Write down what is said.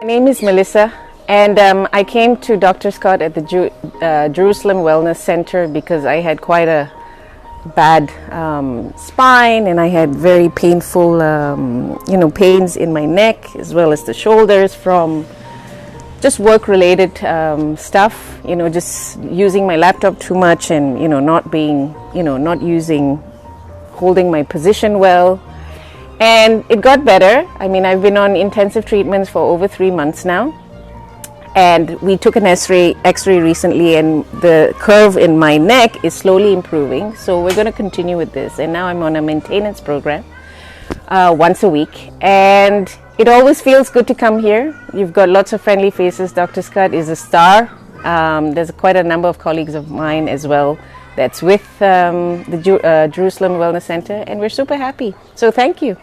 My name is Melissa, and I came to Dr. Scott at the Jerusalem Wellness Center because I had quite a bad spine, and I had very painful, pains in my neck as well as the shoulders from just work-related stuff. Just using my laptop too much, and holding my position well. And it got better. I mean, I've been on intensive treatments for over 3 months now. And we took an X-ray recently, and the curve in my neck is slowly improving. So we're going to continue with this. And now I'm on a maintenance program once a week. And it always feels good to come here. You've got lots of friendly faces. Dr. Scott is a star. There's quite a number of colleagues of mine as well that's with the Jerusalem Wellness Center, and we're super happy. So thank you.